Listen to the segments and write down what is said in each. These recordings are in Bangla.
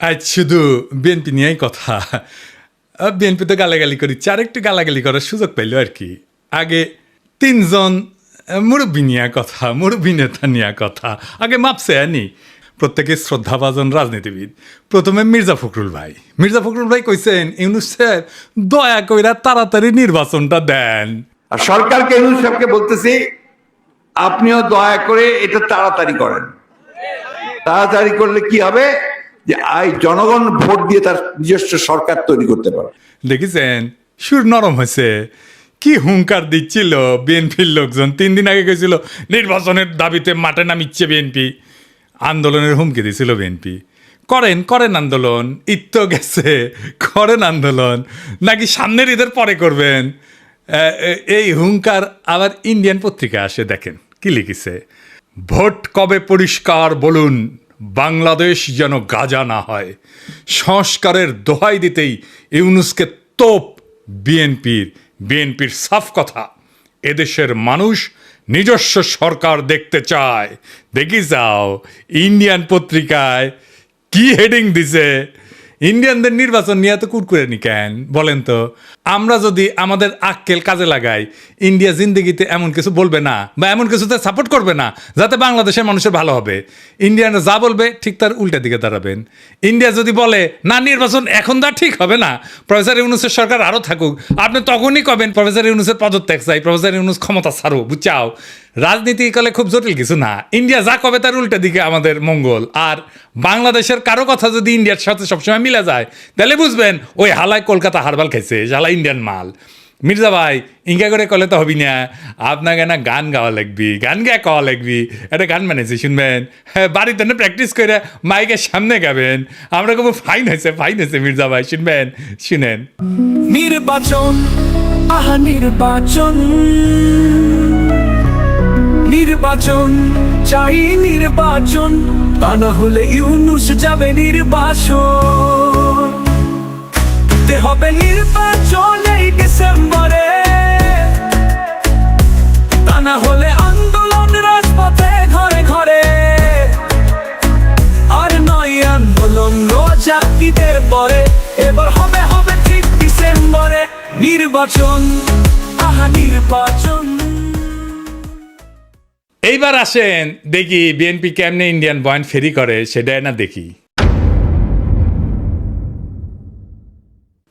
আজ শুধু বিএনপি নিয়েই কথা। বিএনপি তো গালাগালি করিচ্ছে, আরেকটু গালাগালি করার সুযোগ পাইল আর কি। আগে তিনজন মুরব্বী নিয়ে কথা, মুরব্বী নেতা নিয়ে কথা, আগে মাপছে আনি প্রত্যেকে শ্রদ্ধাভাজন রাজনীতিবিদ। প্রথমে মির্জা ফখরুল ভাই কইছেন ইউনূস সাহেব দয়া কইরা তাড়াতাড়ি নির্বাচনটা দেন। আর সরকারকে ইউনূস সাহেবকে বলতেছি আপনিও দয়া করে এটা তাড়াতাড়ি করেন। তাড়াতাড়ি করলে কি হবে যে জনগণ ভোট দিয়ে তার নিজস্ব সরকার তৈরি করতে পারে। দেখেছেন সুর নরম হয়েছে, কি হুঙ্কার দিচ্ছিল বিএনপির লোকজন। 3 দিন আগে গেছিল নির্বাচনের দাবিতে মাঠে নামিচ্ছে বিএনপি, আন্দোলনের হুমকি দিছিল বিএনপি। করেন আন্দোলন, ঈদ তো গেছে, করেন আন্দোলন, নাকি সামনের ঈদের পরে করবেন। এই হুঙ্কার আবার ইন্ডিয়ান পত্রিকা আসে, দেখেন কি লিখেছে, ভোট কবে পরিষ্কার বলুন, বাংলাদেশ যেন গাজা না হয়। সংস্কারের দোহাই দিতেই ইউনূসকে তোপ বিএনপির সাফ কথা, এদেশের মানুষ নিজস্ব সরকার দেখতে চায়। দেখি যাও ইন্ডিয়ান পত্রিকায় কি হেডিং দিছে। ইন্ডিয়ানদের নির্বাচন নিয়ে তো কুরকুরে নি কেন বলেন তো? আমরা যদি আমাদের আক্কেল কাজে লাগাই, ইন্ডিয়া জিন্দিগিতে এমন কিছু বলবে না বা এমন কিছুতে সাপোর্ট করবে না যাতে বাংলাদেশের মানুষের ভালো হবে। ইন্ডিয়ানরা যা বলবে ঠিক তার উল্টা দিকে দাঁড়াবেন। ইন্ডিয়া যদি বলে না নির্বাচন এখন দা ঠিক হবে না, প্রফেসর ইউনূসের সরকার আরও থাকুক, আপনি তখনই কবেন প্রফেসর ইউনূসের পদত্যাগ চাই, প্রফেসর ইউনূস ক্ষমতা ছাড়ো, বুঝাও। রাজনীতি কালে খুব জটিল কিছু না, ইন্ডিয়া যা কবে তার উল্টা দিকে আমাদের মঙ্গল। আর বাংলাদেশের কারো কথা যদি ইন্ডিয়ার সাথে সবসময় মিলে যায় তাহলে বুঝবেন ওই হালায় কলকাতা হারবাল খাইছে, হালা ইন্ডিয়ান মাল। মির্জা ভাই ইঙ্গা করে কলে তো হবি না, আপনাকে না গান গাওয়া লাগবি, গান গায়ে কওয়া লাগবি। একটা গান বানিয়েছি শুনবেন, হ্যাঁ বাড়িতে না প্র্যাকটিস করে মাইকের সামনে গাবেন। আমরা খুব ফাইন হয়েছে মির্জা ভাই, শুনবেন, শুনেন। নির্বাচন, আহা নির্বাচন, নির্বাচন চাই নির্বাচন, তা না হলে ইউনূস যাবে নির্বাসন। হবে নির্বাচন এই ডিসেম্বরে, তা না হলে আন্দোলন রাজপথে ঘরে ঘরে। আর নয় আন্দোলন রোজা ঈদের পরে, এবার হবে ঠিক ডিসেম্বরে নির্বাচন, আহা নির্বাচন। এইবার আসেন দেখি বিএনপি কেমনে ইন্ডিয়ান বয়ান ফেরি করে, সেটাই না দেখি।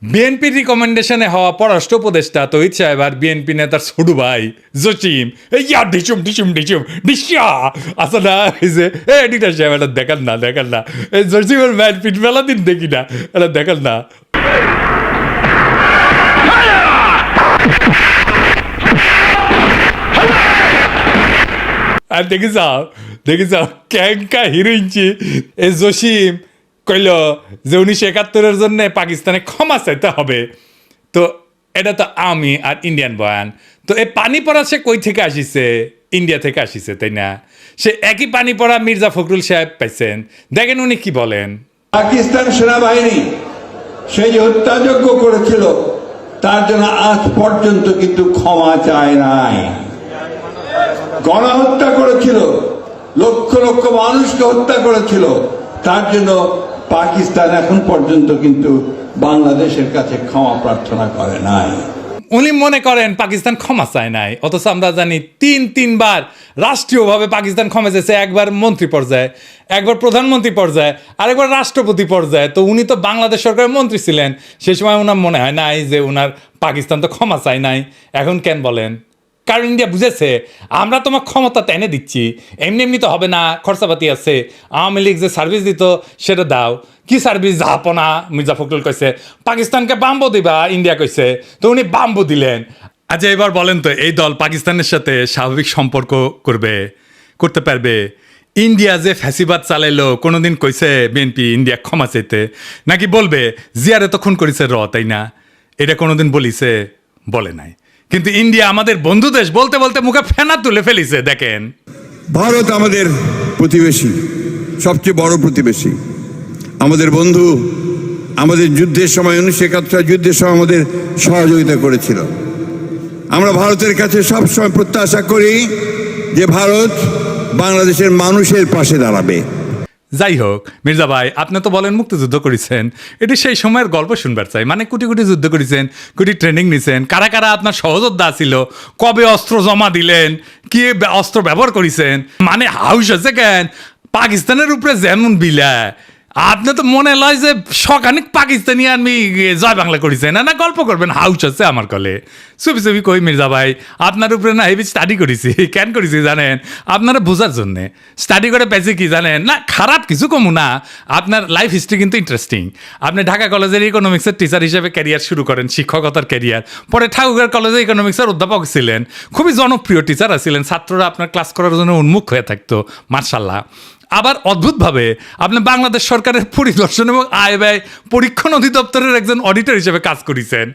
বিএনপির রিকমেন্ডেশনে হওয়া পররাষ্ট্র উপদেষ্টা তহিদ সাহেব আর বিএনপি নেতার ছোট ভাই জসিম ইয়া ডিচুম ডিশা আসা না হয়েছে। এডিটার সাহেব এটা দেখান না এই জসিমের ম্যান পিট মেলা দিন দেখি না, এটা দেখান না। আর দেখি যাও ক্যাঙ্কা হিরোইনছি এই জসিম কইল যে 1971-এর জন্য পাকিস্তানে ক্ষমা চাইতে হবে। তো এটা তো আমি আর ইন্ডিয়ান বয়ান। তো এই পানি পড়া সে কই থেকে আসিছে? ইন্ডিয়া থেকে আসিছে, তাই না? সে একই পানি পড়া মির্জা ফখরুল সাহেব পাইছেন, দেখেন উনি কি বলেন। পাকিস্তান সেনাবাহিনী সেই যে হত্যাযজ্ঞ করেছিল তার জন্য আজ পর্যন্ত কিন্তু ক্ষমা চায় নাই। গণহত্যা করেছিল, লক্ষ লক্ষ মানুষকে হত্যা করেছিল, তার জন্য পাকিস্তান এখন পর্যন্ত কিন্তু বাংলাদেশের কাছে ক্ষমা প্রার্থনা করে নাই। উনি মনে করেন পাকিস্তান ক্ষমা চায় নাই, অথচ আমরা জানি তিনবার রাষ্ট্রীয়ভাবে পাকিস্তান ক্ষমা চেয়েছে। একবার মন্ত্রী পর্যায়ে, একবার প্রধানমন্ত্রী পর্যায়ে, আরেকবার রাষ্ট্রপতি পর্যায়ে। তো উনি তো বাংলাদেশ সরকারের মন্ত্রী ছিলেন, সে সময় ওনার মনে হয় নাই যে ওনার পাকিস্তান তো ক্ষমা চায় নাই। এখন কেন বলেন? কারণ ইন্ডিয়া বুঝেছে আমরা তোমার ক্ষমতা টেনে দিচ্ছি, এমনি তো হবে না, খরচাপাতি আছে। আওয়ামী লীগ যে সার্ভিস দিত সেটা দাও। কি সার্ভিস? জাহাপনা। মির্জা ফখরুল কইছে পাকিস্তানকে বাম্বু দিবা, ইন্ডিয়া কইছে, তো উনি বাম্বু দিলেন। আচ্ছা এবার বলেন তো এই দল পাকিস্তানের সাথে স্বাভাবিক সম্পর্ক করতে পারবে? ইন্ডিয়া যে ফ্যাসিবাদ চালাইলো কোনোদিন কইছে বিএনপি ইন্ডিয়া ক্ষমা চাইতে? নাকি বলবে জিয়ারে তো খুন করেছে তাই না? এটা কোনোদিন বলিছে? বলে নাই। কিন্তু ইন্ডিয়া আমাদের বন্ধু দেশ বলতে বলতে মুখে ফেনা তুলে ফেলিছে। দেখেন ভারত আমাদের প্রতিবেশী, সবচেয়ে বড় প্রতিবেশী, আমাদের বন্ধু। আমাদের যুদ্ধের সময় 1971 যুদ্ধের সময় আমাদের সহযোগিতা করেছিল। আমরা ভারতের কাছে সবসময় প্রত্যাশা করি যে ভারত বাংলাদেশের মানুষের পাশে দাঁড়াবে। যাই হোক মির্জা ভাই, আপনি তো বলেন মুক্তিযুদ্ধ করেছেন, এটি সেই সময়ের গল্প শুনবার চাই। মানে কোটি কোটি যুদ্ধ করেছেন, কোটি ট্রেনিং নিছেন, কারা কারা আপনার সহযোদ্ধা ছিল, কবে অস্ত্র জমা দিলেন, কি অস্ত্র ব্যবহার করেছেন, মানে হাউস আছে কেন পাকিস্তানের উপরে যেমন বিলা, আপনি তো মনে লয় যে সখানিক পাকিস্তানি আমি জয় বাংলা করেছেন না গল্প করবেন, হাউস আছে আমার কলে। চুপি চুপি কই মির্জা ভাই, আপনার উপরে না হেভি স্টাডি করেছি। কেন করেছি জানেন? আপনারা বোঝার জন্যে স্টাডি করে পেয়েছি কি জানেন? না খারাপ কিছু কমু না, আপনার লাইফ হিস্ট্রি কিন্তু ইন্টারেস্টিং। আপনি ঢাকা কলেজের ইকোনমিক্সের টিচার হিসেবে ক্যারিয়ার শুরু করেন, শিক্ষকতার ক্যারিয়ার। পরে ঠাকুরগাঁও কলেজে ইকোনমিক্সের অধ্যাপক ছিলেন, খুবই জনপ্রিয় টিচার ছিলেন, ছাত্ররা আপনার ক্লাস করার জন্য উন্মুখ হয়ে থাকতো, মার্শাল্লাহ। আবার অদ্ভুতভাবে আপনি বাংলাদেশ সরকারের পরিদর্শন এবং আয় ব্যয় পরীক্ষণ অধিদপ্তরের একজন অডিটর হিসেবে কাজ করেছেন।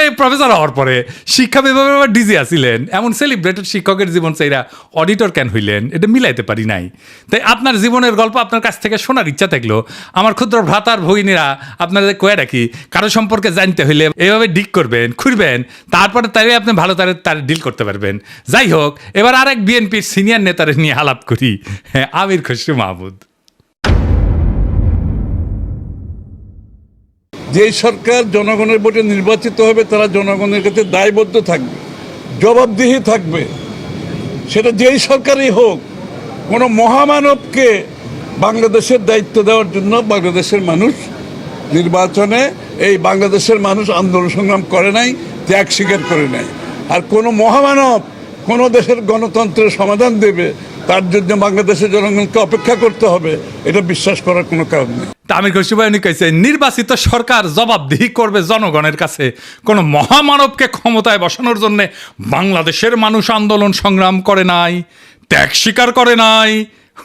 এই প্রফেসর হওয়ার পরে শিক্ষা বিভাগে আবার ডিজি আসিলেন। এমন সেলিব্রেটেড শিক্ষকের জীবন চাইরা অডিটর কেন হইলেন, এটা মিলাইতে পারি নাই। তাই আপনার জীবনের গল্প আপনার কাছ থেকে শোনার ইচ্ছা থাকলো। আমার ক্ষুদ্র ভ্রাতার ভগিনীরা আপনাদের কয়ে রাখি, কারো সম্পর্কে জানতে হইলে এভাবে ডিক করবেন, খুঁড়বেন, তারপরে তাই আপনি ভালো তার ডিল করতে পারবেন। যাই হোক, এবার আরেক বিএনপির সিনিয়র নেতারে নিয়ে আলাপ করি। হ্যাঁ, আমির খসরু মাহমুদ। যে সরকার জনগণের ভোটে নির্বাচিত হবে তারা জনগণের কাছে দায়বদ্ধ থাকবে, জবাবদিহি থাকবে। সেটা যেই সরকারই হোক, কোনো মহামানবকে বাংলাদেশের দায়িত্ব দেওয়ার জন্য বাংলাদেশের মানুষ নির্বাচনে, এই বাংলাদেশের মানুষ আন্দোলন সংগ্রাম করে নাই, ত্যাগ স্বীকার করে নাই। আর কোনো মহামানব কোনো দেশের গণতন্ত্রের সমাধান দেবে, তার জন্য বাংলাদেশের জনগণকে অপেক্ষা করতে হবে, এটা বিশ্বাস করার কোনো কারণ নেই। আমির খসরু ভাই উনি কইছে, নির্বাচিত সরকার জবাবদিহি করবে জনগণের কাছে, কোনো মহামানবকে ক্ষমতায় বসানোর জন্য বাংলাদেশের মানুষ আন্দোলন সংগ্রাম করে নাই, ত্যাগ স্বীকার করে নাই।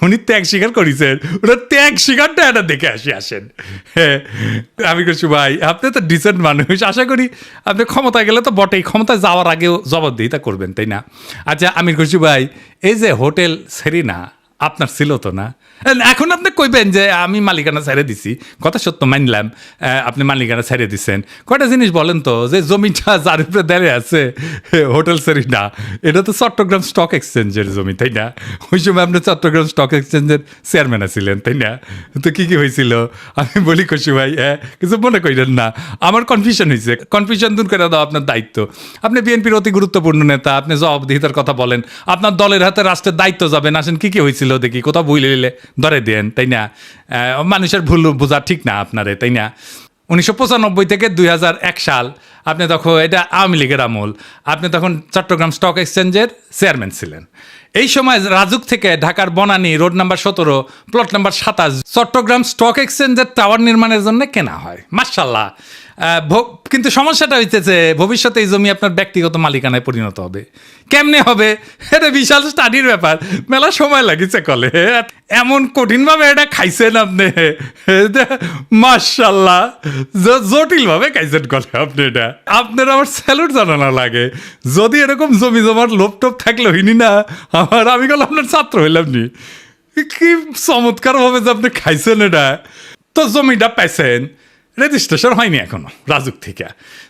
উনি ত্যাগ স্বীকার করেছেন, ওটা ত্যাগ স্বীকারটা এটা দেখে আসেন। হ্যাঁ, আমির খসরু ভাই আপনি তো ডিসেন্ট মানুষ, আশা করি আপনি ক্ষমতায় গেলে তো বটেই, ক্ষমতায় যাওয়ার আগেও জবাবদিহিতা করবেন, তাই না? আচ্ছা আমির খসরু ভাই, এই যে হোটেল সেরিনা আপনার ছিল তো না? এখন আপনি কইবেন যে আমি মালিকানা ছেড়ে দিছি, কথা সত্য মানলাম, আপনি মালিকানা ছেড়ে দিচ্ছেন। কয়টা জিনিস বলেন তো, যে জমিটা যার উপরে দাঁড়িয়ে আছে হোটেল সেরিনা, এটা তো চট্টগ্রাম স্টক এক্সচেঞ্জের জমি, তাই না? ওই সময় আপনি চট্টগ্রাম স্টক এক্সচেঞ্জের চেয়ারম্যান ছিলেন, তাই না? তো কি কি হয়েছিল আমি বলি খসরু ভাই, কিছু মনে করেন না, আমার কনফিউশন হয়েছে, কনফিউশন দূর করে দাও আপনার দায়িত্ব। আপনি বিএনপির অতি গুরুত্বপূর্ণ নেতা, আপনি জবাবদিহিতার কথা বলেন, আপনার দলের হাতে রাষ্ট্রের দায়িত্ব যাবেন, আসেন কি কি হয়েছিল দেখি, কোথাও ভুলে নিলে ধরে দেন, তাই না? মানুষের ভুল বোঝা ঠিক না আপনারে, তাই না? 1995 থেকে 2001 সাল আপনি তখন, এটা আওয়ামী লীগের আমল, আপনি তখন চট্টগ্রাম স্টক এক্সচেঞ্জের চেয়ারম্যান ছিলেন। এই সময় রাজুক থেকে ঢাকার Banani road number 17 plot number 27 Chittagong stock এক্সচেঞ্জের টাওয়ার নির্মাণের জন্য কেনা হয়, মাশাআল্লাহ। কিন্তু সমস্যাটা হইতেছে, ভবিষ্যতে এই জমি আপনার ব্যক্তিগত মালিকানায় পরিণত হবে। কেমনে হবে? এটা বিশাল স্টাডির ব্যাপার, মেলা সময় লাগিছে কলে। এমন কঠিনভাবে এটা খাইছেন আপনি, মাশাআল্লাহ, জটিলভাবে খাইছেন কলে আপনি। এটা আপনার আমার স্যালুট জানানো লাগে। যদি এরকম জমি জমার লোপটোপ থাকলে হইনি না আমি গেল আপনার ছাত্র হইলাম নি। কি চমৎকার ভাবে যে আপনি খাইছেন এটা। তো জমিটা পাইছেন, রেজিস্ট্রেশন হয়নি এখনো রাজুক থেকে।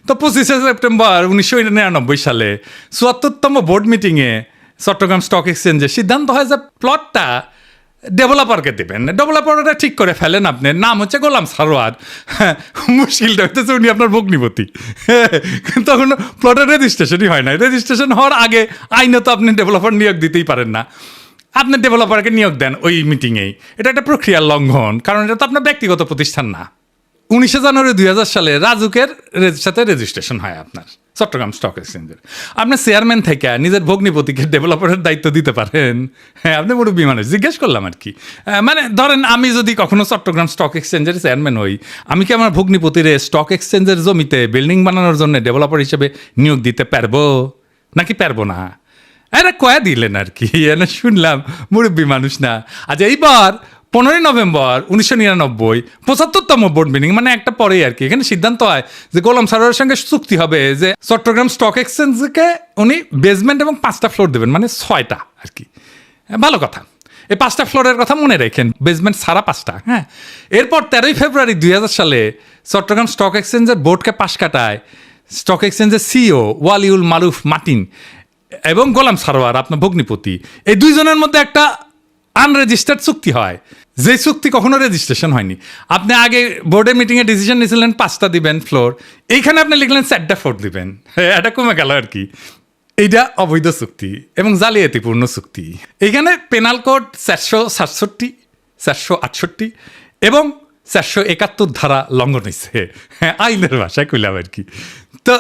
তো 25শে সেপ্টেম্বর 1999 সালে 74তম বোর্ড মিটিংয়ে চট্টগ্রাম স্টক এক্সচেঞ্জে সিদ্ধান্ত হয় যে প্লটটা ডেভেলপারকে দেবেন। ডেভেলপারটা ঠিক করে ফেলেন, আপনার নাম হচ্ছে গোলাম সারোয়ার। মুশকিলটা হইতেছে উনি আপনার ভগ্নিপতি। তখন প্লটের রেজিস্ট্রেশনই হয় না। রেজিস্ট্রেশন হওয়ার আগে আইনত আপনি ডেভেলপার নিয়োগ দিতেই পারেন না। আপনি ডেভেলপারকে নিয়োগ দেন ওই মিটিংয়েই, এটা একটা প্রক্রিয়ার লঙ্ঘন, কারণ এটা তো আপনার ব্যক্তিগত প্রতিষ্ঠান না। 19শে জানুয়ারি 2000 সালে রাজুকের সাথে রেজিস্ট্রেশন হয় আপনার চট্টগ্রাম স্টক এক্সচেঞ্জের। আপনার চেয়ারম্যান থেকে নিজের ভগ্নিপতিকে ডেভেলপারের দায়িত্ব দিতে পারেন? হ্যাঁ, আপনি মুরব্বী মানুষ, জিজ্ঞেস করলাম আর কি। মানে ধরেন আমি যদি কখনো চট্টগ্রাম স্টক এক্সচেঞ্জের চেয়ারম্যান হই, আমি কি আমার ভগ্নিপতিরে স্টক এক্সচেঞ্জের জমিতে বিল্ডিং বানানোর জন্য ডেভেলপার হিসেবে নিয়োগ দিতে পারবো নাকি পারবো না? এরা কয়া দিলেন আর কি, শুনলাম মুরব্বী মানুষ না। আচ্ছা, এইবার 15 নভেম্বর 1999 75তম বোর্ড মিটিং, মানে একটা পরেই আর কি, এখানে সিদ্ধান্ত হয় যে গোলাম সারোয়ারের সঙ্গে চুক্তি হবে যে চট্টগ্রাম স্টক এক্সচেঞ্জকে উনি বেসমেন্ট এবং 5টা ফ্লোর দেবেন, মানে 6টা আর কি। ভালো কথা, এই 5টা ফ্লোরের কথা মনে রাখেন, বেসমেন্ট সারা 5টা। হ্যাঁ, এরপর 13 ফেব্রুয়ারি 2000 সালে চট্টগ্রাম স্টক এক্সচেঞ্জের বোর্ডকে পাশ কাটায় স্টক এক্সচেঞ্জের সিইও ওয়ালিউল মারুফ মার্টিন এবং গোলাম সারোয়ার আপনার ভগ্নিপতি, এই দুইজনের মধ্যে একটা আনরেজিস্টার্ড চুক্তি হয় যে চুক্তি কখনো রেজিস্ট্রেশন হয়নি। আপনি আগে বোর্ডের মিটিংয়ে ডিসিশন নিয়েছিলেন 5টা দিবেন ফ্লোর, এইখানে আপনি লিখলেন 4টা ফ্লোর দিবেন, এটা কমে গেল আর কি। এইটা অবৈধ চুক্তি এবং জালিয়াতিপূর্ণ চুক্তি। এইখানে পেনাল কোড 467, 468 এবং 471 ধারা লঙ্ঘন হয়েছে, আইনের ভাষায় কইলাম আর কি। তো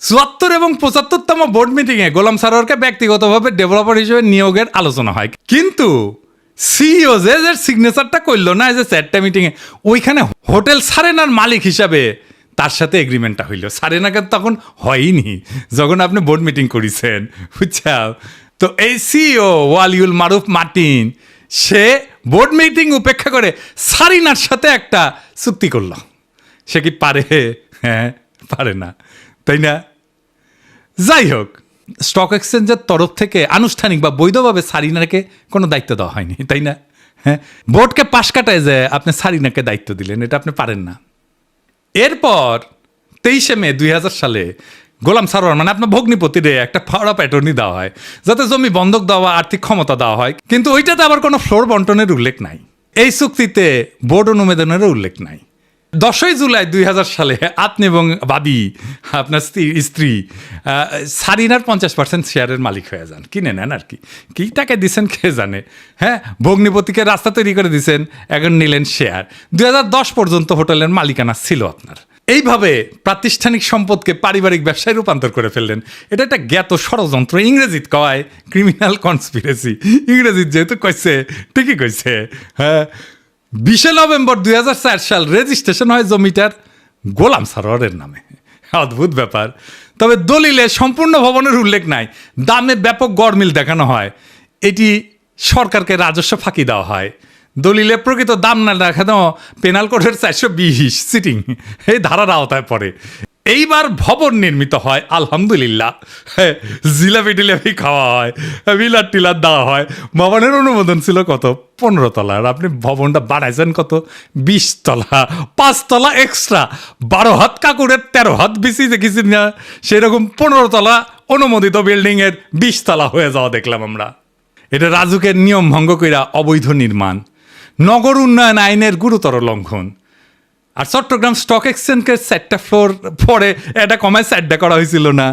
74 এবং 75তম বোর্ড মিটিংয়ে গোলাম সারোয়ারকে ব্যক্তিগতভাবে ডেভেলপার হিসেবে নিয়োগের আলোচনা হয়, কিন্তু সিইও যে সিগনেচারটা করলো না যে 4টা মিটিংয়ে, ওইখানে হোটেল সারেনার মালিক হিসাবে তার সাথে এগ্রিমেন্টটা হইল। সারেনাকে তখন হয়নি যখন আপনি বোর্ড মিটিং করেছেন, বুঝছাও। তো এই সিইও ওয়ালিউল মারুফ মার্টিন সে বোর্ড মিটিং উপেক্ষা করে সারিনার সাথে একটা চুক্তি করলো। সে কি পারে? হ্যাঁ, পারে না, তাই না? যাই হোক, স্টক এক্সচেঞ্জের তরফ থেকে আনুষ্ঠানিক বা বৈধভাবে সারিনাকে কোনো দায়িত্ব দেওয়া হয়নি, তাই না? হ্যাঁ, বোর্ডকে পাশ কাটায় যে আপনি সারিনাকে দায়িত্ব দিলেন, এটা আপনি পারেন না। এরপর 23শে মে 2000 সালে গোলাম সারোয়ার মানে আপনার ভগ্নিপতিরে একটা পাওয়ার অফ অ্যাটর্নি দেওয়া হয় যাতে জমি বন্ধক দেওয়া, আর্থিক ক্ষমতা দেওয়া হয়, কিন্তু ওইটাতে আবার কোনো ফ্লোর বন্টনের উল্লেখ নাই। এই চুক্তিতে বোর্ড অনুমোদনেরও উল্লেখ নাই। 10ই জুলাই 2000 সালে আপনি এবং বাদী আপনার স্ত্রী সারিনার 50% শেয়ারের মালিক হয়ে যান, কিনে নেন আর কি। কী টাকা দিচ্ছেন কে জানে। হ্যাঁ, ভগ্নিপতিকে রাস্তা তৈরি করে দিচ্ছেন, এখন নিলেন শেয়ার। 2010 পর্যন্ত হোটেলের মালিকানা ছিল আপনার। এইভাবে প্রাতিষ্ঠানিক সম্পদকে পারিবারিক ব্যবসায় রূপান্তর করে ফেললেন। এটা একটা জ্ঞাত ষড়যন্ত্র, ইংরেজিত কয় ক্রিমিনাল কনস্পিরেসি। ইংরেজিত যেহেতু কইছে ঠিকই কইছে। হ্যাঁ, 20শে নভেম্বর 2004 সাল রেজিস্ট্রেশন হয় জমিটার গোলাম সারোয়ারের নামে। অদ্ভুত ব্যাপার। তবে দলিলে সম্পূর্ণ ভবনের উল্লেখ নাই, দামে ব্যাপক গরমিল দেখানো হয়, এটি সরকারকে রাজস্ব ফাঁকি দেওয়া হয়। দলিলে প্রকৃত দাম না দেখানো পেনাল কোডের 420 সিটিং এই ধারার আওতায় পড়ে। এইবার ভবন নির্মিত হয়, আলহামদুলিল্লাহ। জিলাপি টিলাপি খাওয়া হয়, বিলার টিলার দেওয়া হয়। ভবনের অনুমোদন ছিল কত? 15 তলার। আপনি ভবনটা বাড়াইছেন কত? 20 তলা, 5 তলা এক্সট্রা। 12 হাত কাকুরের 13 হাত বেশি দেখেছি না, সেরকম 15 তলা অনুমোদিত বিল্ডিংয়ের 20 তলা হয়ে যাওয়া দেখলাম আমরা। এটা রাজুকের নিয়ম ভঙ্গ কইরা অবৈধ নির্মাণ, নগর উন্নয়ন আইনের গুরুতর লঙ্ঘন। আর চট্টগ্রাম স্টক এক্সচেঞ্জকে 4টা ফ্লোর পরে এটা কমায় 4টা করা হয়েছিল না,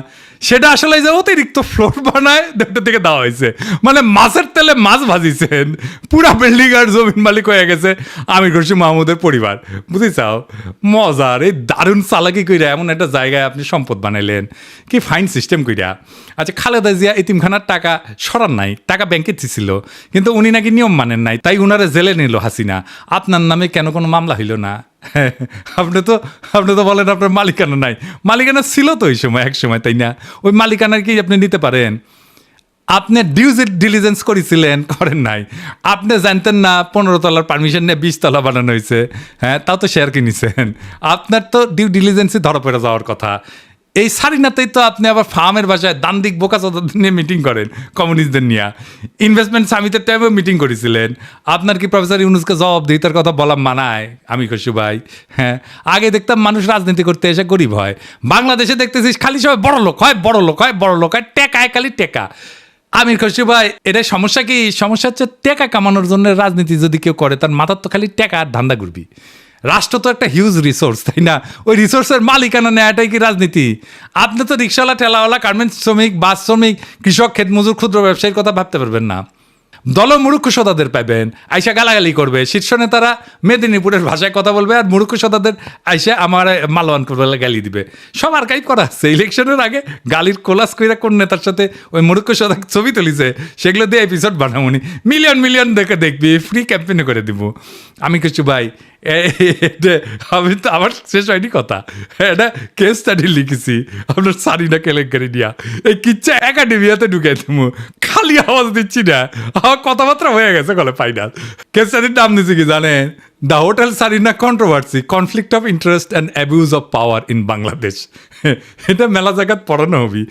সেটা আসলে যে অতিরিক্ত ফ্লোর বানায় 2টা থেকে দেওয়া হয়েছে। মানে মাছের তেলে মাছ ভাজিছেন, পুরা বিল্ডিং আর জমিন মালিক হয়ে গেছে আমির খসরু মাহমুদের পরিবার, বুঝেছাও? মজার এই দারুণ চালাকি কইরা এমন একটা জায়গায় আপনি সম্পদ বানাইলেন, কি ফাইন সিস্টেম কইরা। আচ্ছা, খালেদা জিয়া এতিমখানার টাকা সরান নাই, টাকা ব্যাংকে ছিল, কিন্তু উনি নাকি নিয়ম মানেন নাই, তাই উনারা জেলে নিল হাসিনা। আপনার নামে কেন কোনো মামলা হইল না? আপনি তো বলেন আপনার মালিকানা নাই। মালিকানা ছিল তো ওই সময়, এক সময়, তাই না? ওই মালিকানা কি আপনি নিতে পারেন? আপনি ডিউ ডিলিজেন্স করেছিলেন, করেন নাই। আপনি জানতেন না 15 তলার পারমিশন নিয়ে 20 তলা বানানো হয়েছে? হ্যাঁ, তাও তো শেয়ার কিনেছেন। আপনার তো ডিউ ডিলিজেন্সই ধরা পড়ে যাওয়ার কথা। এই সারিনাতেই তো আপনি আবার ফার্মের বাসায় দান্দিক বোকাচোদা নিয়ে মিটিং করেন, কমিউনিস্টদের নিয়ে। ইনভেস্টমেন্ট সামিটের টাইমেও মিটিং করেছিলেন। আপনার কি প্রফেসর ইউনুসকে জবাবদিহিতার কথা বলা মানায় আমির খসরু ভাই? হ্যাঁ, আগে দেখতাম মানুষ রাজনীতি করতে এসে গরিব হয়, বাংলাদেশে দেখতেছিস খালি সবাই বড় লোক হয়, বড় লোক হয়, বড় লোক হয়, টেকায় খালি টেকা। আমির খসরু ভাই, এটাই সমস্যা কি? সমস্যা হচ্ছে টেকা কামানোর জন্য রাজনীতি যদি কেউ করে, তার মাথার তো খালি টেকা আর ধান্দা ঘুরবি। রাষ্ট্র তো একটা হিউজ রিসোর্স, তাই না? ওই রিসোর্সের মালিকানা নেওয়াটাই কি রাজনীতি? আপনি তো রিক্সাওয়ালা, ঠেলাওয়ালা, গার্মেন্টস শ্রমিক, বাস শ্রমিক, কৃষক, ক্ষেতমজুর, ক্ষুদ্র ব্যবসায়ীর কথা ভাবতে পারবেন না। দল মূর্খ সদাদের পাইবেন, আইসা গালাগালি করবে। শীর্ষ নেতারা মেদিনীপুরের ভাষায় কথা বলবে, আর মূর্খ সদাদের আইসা আমার মালওয়ান করবে, গালি দিবে। সব আর্কাইভ করা আছে। ইলেকশনের আগে গালির কোলাস কইরা কোন নেতার সাথে ওই মূর্খ সদা ছবি তুলিছে, সেগুলো দিয়ে এপিসোড বানাবনি। মিলিয়ন মিলিয়ন দেখে দেখবি, ফ্রি ক্যাম্পেইনে করে দিব। আমি কিছু ভাই, আমি তো আমার শেষ হয়নি কথা, এটা কেস স্টাডি লিখেছি আপনার সারিনা কেলেঙ্কারি দিয়া। এই কিচ্ছা একাডেমিয়াতে ঢুকাই দেবো, খালি আওয়াজ দিচ্ছি না, আমার কথাবার্তা হয়ে গেছে গলে ফাইনাল। কেস স্টাডির নাম দিচ্ছি কি জানেন? The hotel Sarina controversy, conflict of interest and abuse of power in Bangladesh. এটা মেলা জায়গাত পড়ানো হবি,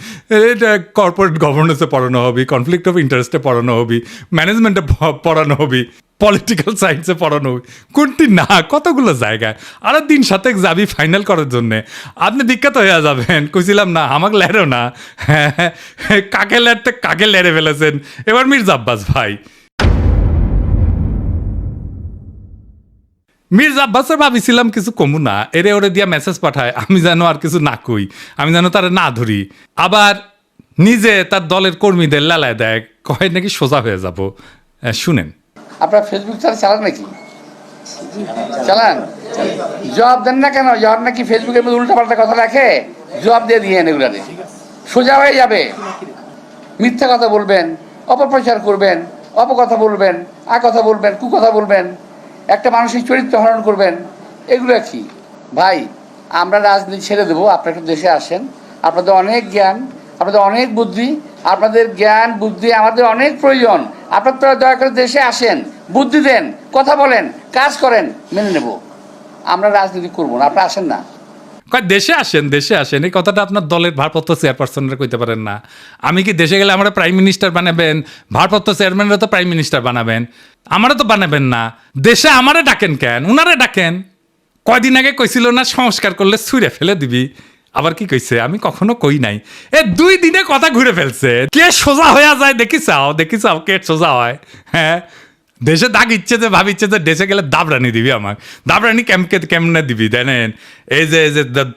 এটা কর্পোরেট গভর্নেন্সে পড়ানো হবি, কনফ্লিক্ট অফ ইন্টারেস্টে পড়ানো হবি, ম্যানেজমেন্টে পড়ানো হবি, পলিটিক্যাল সায়েন্সে পড়ানো হবি। কোনটি না, কতগুলো জায়গায়। আরো দিন সাথে যাবি ফাইনাল করার জন্যে, আপনি বিখ্যাত হয়ে যাবেন। কইছিলাম না আমাকে লেরো না, হ্যাঁ, কাকে লেরতে কাকে লেরে ফেলেছেন। এবার মির্জা আব্বাস ভাই, মির্জা আব্বাসের ভাবিছিলাম কিছু কমু না, এরে ওরে দিয়া মেসেজ পাঠায়, আমি যেন আর কিছু না কই, আমি যেন তারা না ধরি। আবার নিজে তার দলের কর্মীদের লালায় দেয়, কয় নাকি সোজা হয়ে যাব। শুনেন। আপনার ফেসবুক চালান নাকি? চালান, জবাব দেন না কেন? জবাব নাকি ফেসবুকের মধ্যে উল্টাপাল্টা কথা রাখে, জবাব দিয়ে দিয়ে এগুলারে সোজা হয়ে যাবে। মিথ্যা কথা বলবেন, অপপ্রচার করবেন, অপকথা বলবেন, কথা বলবেন, কুকথা বলবেন, একটা মানসিক চরিত্র হরণ করবেন, এগুলো কি ভাই? আমরা রাজনীতি ছেড়ে দেবো, আপনারা একটু দেশে আসেন। আপনাদের অনেক জ্ঞান, আপনাদের অনেক বুদ্ধি, আপনাদের জ্ঞান বুদ্ধি আমাদের অনেক প্রয়োজন। আপনারা দয়া করে দেশে আসেন, বুদ্ধি দেন, কথা বলেন, কাজ করেন, মেনে নেব। আমরা রাজনীতি করবো না, আপনারা আসেন না। কয় দেশে আসেন, দেশে আসেন, এই কথাটা আপনার দলের ভারপ্রাপ্ত চেয়ারপারসনরা কইতে পারেন না? আমি কি দেশে গেলে আমরা প্রাইম মিনিস্টার বানাবেন? ভারপ্রাপ্ত চেয়ারম্যানরা তো প্রাইম মিনিস্টার বানাবেন, আমারও তো বানাবেন না। দেশে আমারে ডাকেন কেন? উনারে ডাকেন। কয়দিন আগে কইছিল না সংস্কার করলে ছুঁড়ে ফেলে দিবি, আবার কি কইছে? আমি কখনো কই নাই। 2 দিনে কথা ঘুরে ফেলছে। কে সোজা হয়ে যায় দেখি চাও কে সোজা হয়? হ্যাঁ, দেশে দাগ ইচ্ছে যে ভাবিচ্ছে যে দেশে গেলে দাবরানি দিবি, আমাকে দাবরানি কেমনে দিবি জানেন? এই যে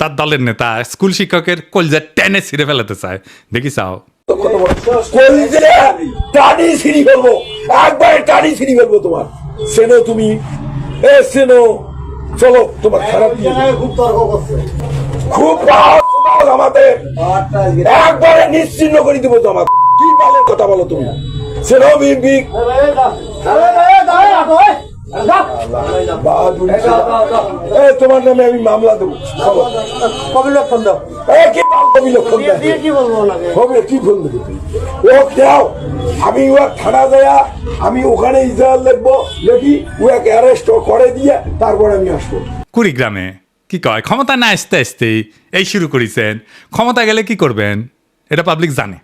তার দলের নেতা স্কুল শিক্ষকের কলজা টেনে ছিঁড়ে ফেলাতে চায়, দেখি চাও। টানি ছিঁড়ি ফেলবো, একবারে টানি ছিঁড়ি ফেলবো তোমার। সেনো তুমি সেনো, চলো তোমার খারাপ খুব আমাদের একবারে নিশ্চিন্ন করে দিব তোমার। কি বালের কথা বলো তুমি? সেনো বিবি তোমার নামে আমি মামলা দেবো। কবিলক্ষণ দাও। কি বলবো না কি ফোন দেবো? ও দাও, আমি ওর থানা দেয়া, আমি ওখানে ইজাহার লিখবো, লিখি ওকে অ্যারেস্ট করে দিয়ে তারপর আমি আসবো। কুড়িগ্রামে কি কয়, ক্ষমতা না আসতে আসতেই এই শুরু করেছেন। ক্ষমতা গেলে কি করবেন এটা পাবলিক জানে।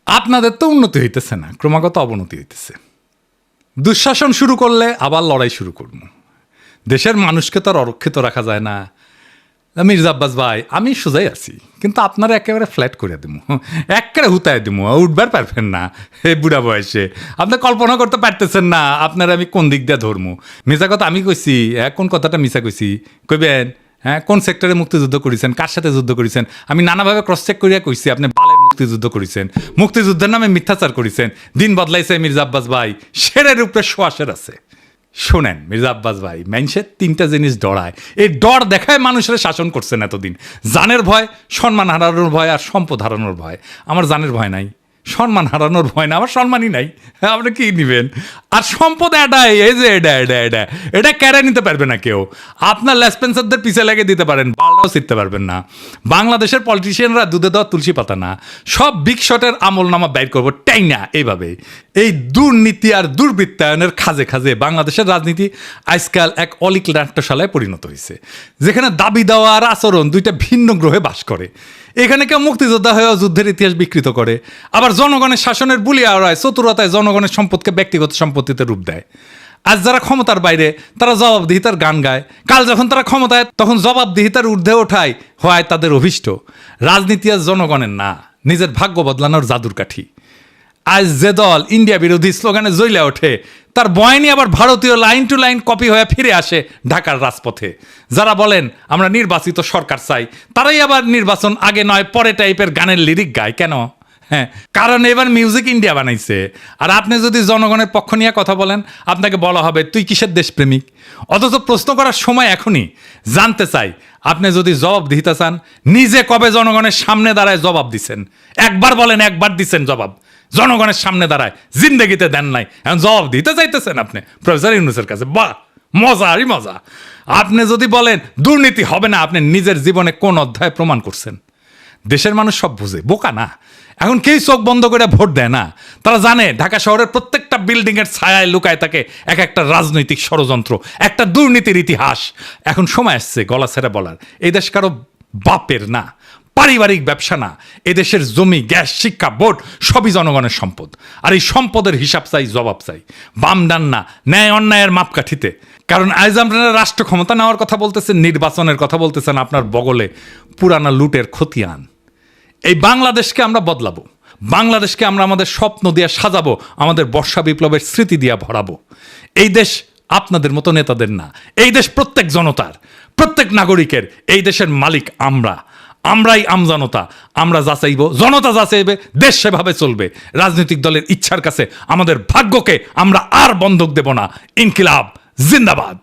আপনাদের তো উন্নতি হইতেছে না, ক্রমাগত অবনতি হইতেছে। দুঃশাসন শুরু করলে আবার লড়াই শুরু করবো। দেশের মানুষকে তো আর অরক্ষিত রাখা যায় না। মির্জা আব্বাস ভাই, আমি সোজাই আছি, কিন্তু আপনারা একেবারে ফ্ল্যাট করে দিব, একেবারে হুতায় দিব, উঠবার পারবেন না। এই বুড়া বয়সে আপনি কল্পনা করতে পারতেছেন না আপনারা আমি কোন দিক দিয়ে ধরবো। মিশা কথা আমি কইছি, কোন কথাটা মিশা কইছি কইবেন? হ্যাঁ, কোন সেক্টরে মুক্তিযুদ্ধ করেছেন, কার সাথে যুদ্ধ করেছেন? আমি নানাভাবে ক্রস চেক করিয়া কইছি আপনি বালের মুক্তিযুদ্ধ করেছেন, মুক্তিযুদ্ধের নামে মিথ্যাচার করেছেন। দিন বদলাইছে মির্জা আব্বাস ভাই, শেরের উপরে শোয়াশের আছে। শোনেন মির্জা আব্বাস ভাই, মানুষের 3টা জিনিস ডরায়, এই ডর দেখায় মানুষের শাসন করছেন এতদিন। জানের ভয়, সম্মান হারানোর ভয়, আর সম্পদ হারানোর ভয়। আমার জানের ভয় নাই, সম্মান হারানোর ভয় না, আমার সম্মানই নাই। হ্যাঁ, আপনি কি নিবেন? আর সম্পদ এটাই, এই যে এটা কেড়ে নিতে পারবে না কেউ। আপনার লেসপেন্সারদের পিছে লেগে দিতে পারেন, বালটাও ছিটতে পারবেন না। বাংলাদেশের পলিটিশিয়ানরা দুধে দেওয়া তুলসী পাতা না, সব বিগ শটের আমল নামা বাইর করবো টাই না। এইভাবে এই দুর্নীতি আর দুর্বৃত্তায়নের খাজে খাজে বাংলাদেশের রাজনীতি আজকাল এক অলিক নাট্যশালায় পরিণত হয়েছে, যেখানে দাবি দেওয়া আর আচরণ 2টা ভিন্ন গ্রহে বাস করে। এখানে কেউ মুক্তিযোদ্ধা হয়েও যুদ্ধের ইতিহাস বিকৃত করে, আবার জনগণের শাসনের বুলি আড়ায় চতুরতায় জনগণের সম্পদকে ব্যক্তিগত সম্পত্তিতে রূপ দেয়। আজ যারা ক্ষমতার বাইরে তারা জবাবদিহিতার গান গায়, কাল যখন তারা ক্ষমতায় তখন জবাবদিহিতার ঊর্ধ্বে ওঠায় হয় তাদের অভিষ্ট। রাজনীতি আজ জনগণের না, নিজের ভাগ্য বদলানোর জাদুর কাঠি। আজ যে দল ইন্ডিয়া বিরোধী স্লোগানে জ্বলে ওঠে, তার বয়ানি আবার ভারতীয় লাইন টু লাইন কপি হয়ে ফিরে আসে ঢাকার রাজপথে। যারা বলেন আমরা নির্বাচিত সরকার চাই, তারাই আবার নির্বাচন আগে নয় পরে টাইপের গানের লিরিক গায়। কেন? হ্যাঁ, কারণ এবার মিউজিক ইন্ডিয়া বানাইছে। আর আপনি যদি জনগণের পক্ষ নিয়ে কথা বলেন, আপনাকে বলা হবে তুই কিসের দেশপ্রেমিক। অথচ প্রশ্ন করার সময় এখনই। জানতে চাই, আপনি যদি জবাব দিতে চান, নিজে কবে জনগণের সামনে দাঁড়ায় জবাব দিছেন? একবার বলেন, একবার দিচ্ছেন জবাব জনগণের সামনে দাঁড়ায়? জিন্দেগিতে দেন নাই, এখন জবাব দিতে চাইতেছেন আপনি প্রফেসর ইউনূসের কাছে। বাহ, মজারই মজা। আপনি যদি বলেন দুর্নীতি হবে না, আপনি নিজের জীবনে কোন অধ্যায় প্রমাণ করছেন? দেশের মানুষ সব বুঝে, বোকা না। এখন কেউ চোখ বন্ধ করে ভোট দেয় না। তারা জানে ঢাকা শহরের প্রত্যেকটা বিল্ডিং এর ছায়ায় লুকায় থাকে এক একটা রাজনৈতিক ষড়যন্ত্র, একটা দুর্নীতির ইতিহাস। এখন সময় আসছে গলা ছেড়ে বলার, এই দেশ কারো বাপের না, পারিবারিক ব্যবসা না। এদেশের জমি, গ্যাস, শিক্ষা, ভোট সবই জনগণের সম্পদ। আর এই সম্পদের হিসাব চাই, জবাব চাই, বাম ডান না, ন্যায় অন্যায়ের মাপকাঠিতে। কারণ আজ আপনারা রাষ্ট্র ক্ষমতা নেওয়ার কথা বলতেছেন, নির্বাচনের কথা বলতেছেন, আপনার বগলে পুরানা লুটের খতিয়ান। এই বাংলাদেশকে আমরা বদলাবো, বাংলাদেশকে আমরা আমাদের স্বপ্ন দিয়ে সাজাবো, আমাদের বর্ষা বিপ্লবের স্মৃতি দিয়ে ভরাবো। এই দেশ আপনাদের মতো নেতাদের না। এই দেশ প্রত্যেক জনতার, প্রত্যেক নাগরিকের। এই দেশের মালিক আমরাই আমজনতা। আমরা যা চাইব, জনতা যা চাইবে, দেশ সেভাবে চলবে। রাজনৈতিক দলের ইচ্ছার কাছে আমাদের ভাগ্যকে আমরা আর বন্ধক দেব না। ইনকিলাব জিন্দাবাদ।